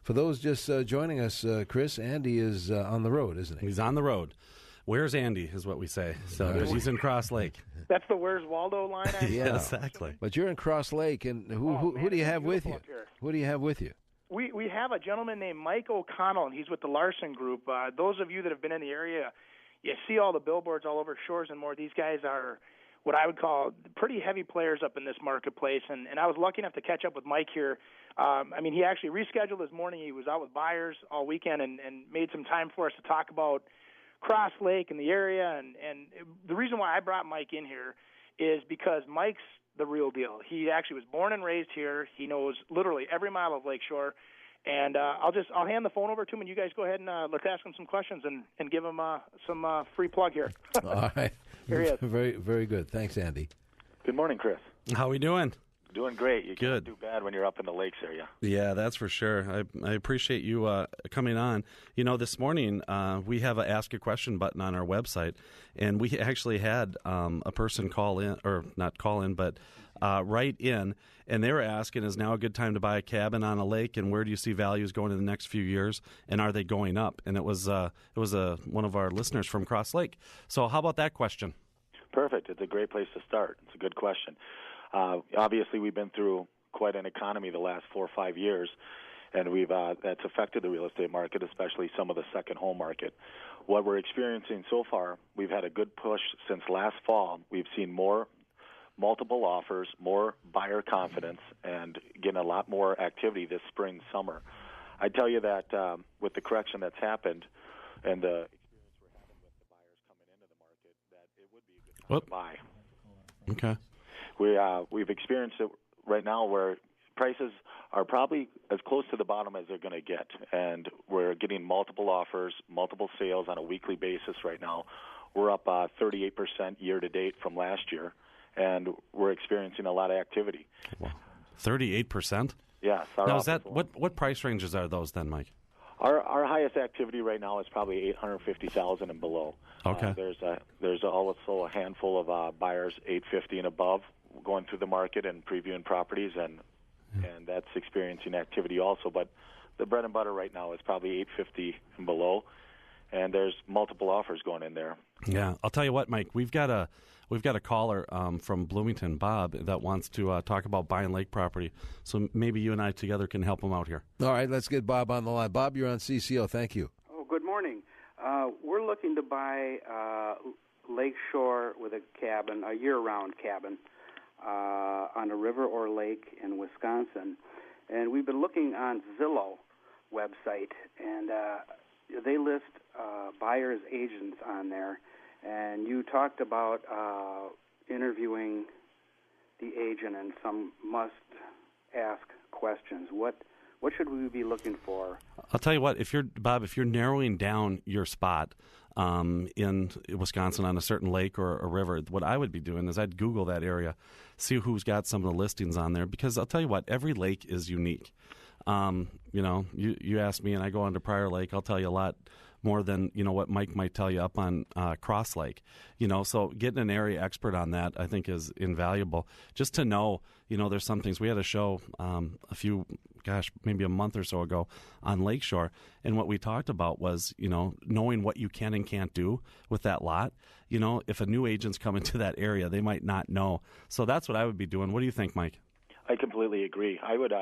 For those just joining us, Chris, Andy is on the road, isn't he? He's on the road. Where's Andy is what we say. So he's in Cross Lake. That's the Where's Waldo line? Yeah, exactly. But you're in Cross Lake, and who do you have with you? Who do you have with you? We have a gentleman named Mike O'Connell, and he's with the Larson Group. Those of you that have been in the area, you see all the billboards all over Shores and more. These guys are what I would call pretty heavy players up in this marketplace, and I was lucky enough to catch up with Mike here. He actually rescheduled this morning. He was out with buyers all weekend and made some time for us to talk about Cross Lake and the area, and the reason why I brought Mike in here is because Mike's the real deal. He actually was born and raised here. He knows literally every mile of Lakeshore, and I'll hand the phone over to him, and you guys go ahead and let's ask him some questions and give him some free plug here. All right, here he is. Very, very good. Thanks, Andy. Good morning, Chris. How we doing? Doing great. You Good. can't do bad when you're up in the lakes area. Yeah, that's for sure. I appreciate you coming on. This morning we have a Ask a Question button on our website, and we actually had a person call in, or not call in, but write in, and they were asking, is now a good time to buy a cabin on a lake, and where do you see values going in the next few years, and are they going up? And it was one of our listeners from Cross Lake. So how about that question? Perfect. It's a great place to start. It's a good question. Obviously, we've been through quite an economy the last 4 or 5 years, and that's affected the real estate market, especially some of the second home market. What we're experiencing so far, we've had a good push since last fall. We've seen more multiple offers, more buyer confidence, and getting a lot more activity this spring, summer. I tell you that with the correction that's happened and the experience we're having with the buyers coming into the market, that it would be a good time to buy. Okay. We've experienced it right now where prices are probably as close to the bottom as they're going to get, and we're getting multiple offers, multiple sales on a weekly basis right now. We're up 38% year-to-date from last year, and we're experiencing a lot of activity. 38%? Yes. Now, is that what price ranges are those then, Mike? Our highest activity right now is probably $850,000 and below. Okay. There's also a handful of buyers $850 and above going through the market and previewing properties, and that's experiencing activity also. But the bread and butter right now is probably $850 and below, and there's multiple offers going in there. Yeah, I'll tell you what, Mike. We've got a caller from Bloomington, Bob, that wants to talk about buying lake property. So maybe you and I together can help him out here. All right, let's get Bob on the line. Bob, you're on CCO. Thank you. Oh, good morning. We're looking to buy lakeshore with a cabin, a year-round cabin, on a river or lake in Wisconsin. And we've been looking on Zillow website, and they list buyers' agents on there. And you talked about interviewing the agent and some must-ask questions. What should we be looking for? I'll tell you what, if you're narrowing down your spot in Wisconsin on a certain lake or a river, what I would be doing is I'd Google that area, see who's got some of the listings on there, because I'll tell you what, every lake is unique. You ask me and I go on to Prior Lake, I'll tell you a lot more than what Mike might tell you up on Cross Lake. So getting an area expert on that, I think, is invaluable. Just to know, there's some things. We had a show maybe a month or so ago on Lakeshore, and what we talked about was, knowing what you can and can't do with that lot. If a new agent's coming to that area, they might not know. So that's what I would be doing. What do you think, Mike? I completely agree. I would,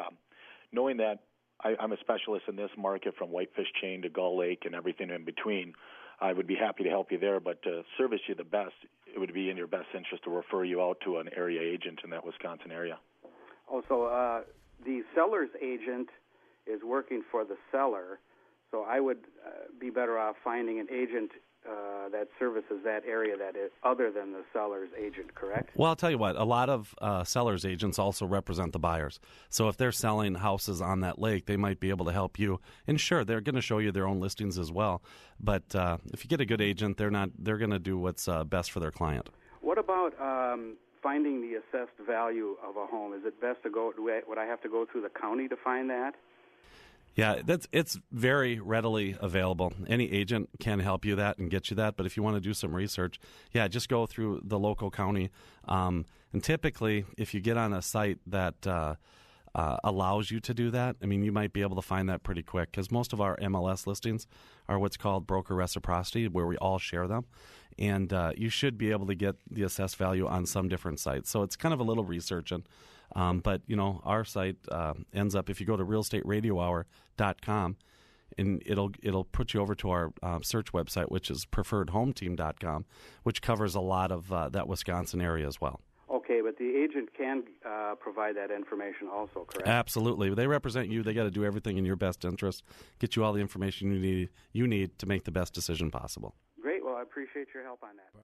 knowing that I'm a specialist in this market from Whitefish Chain to Gull Lake and everything in between, I would be happy to help you there. But to service you the best, it would be in your best interest to refer you out to an area agent in that Wisconsin area. Also, the seller's agent is working for the seller, so I would be better off finding an agent that services that area that is other than the seller's agent, correct? Well, I'll tell you what, a lot of sellers' agents also represent the buyers. So if they're selling houses on that lake, they might be able to help you. And sure, they're going to show you their own listings as well. But if you get a good agent, they're going to do what's best for their client. What about finding the assessed value of a home? Is it best to go? Would I have to go through the county to find that? Yeah, it's very readily available. Any agent can help you that and get you that. But if you want to do some research, just go through the local county. And typically, if you get on a site that allows you to do that, I mean, you might be able to find that pretty quick because most of our MLS listings are what's called broker reciprocity, where we all share them. And you should be able to get the assessed value on some different sites. So it's kind of a little researching. But, our site ends up, if you go to realestateradiohour.com, and it'll put you over to our search website, which is preferredhometeam.com, which covers a lot of that Wisconsin area as well. Okay, but the agent can provide that information also, correct? Absolutely. They represent you. They got to do everything in your best interest, get you all the information you need to make the best decision possible. Great. Well, I appreciate your help on that.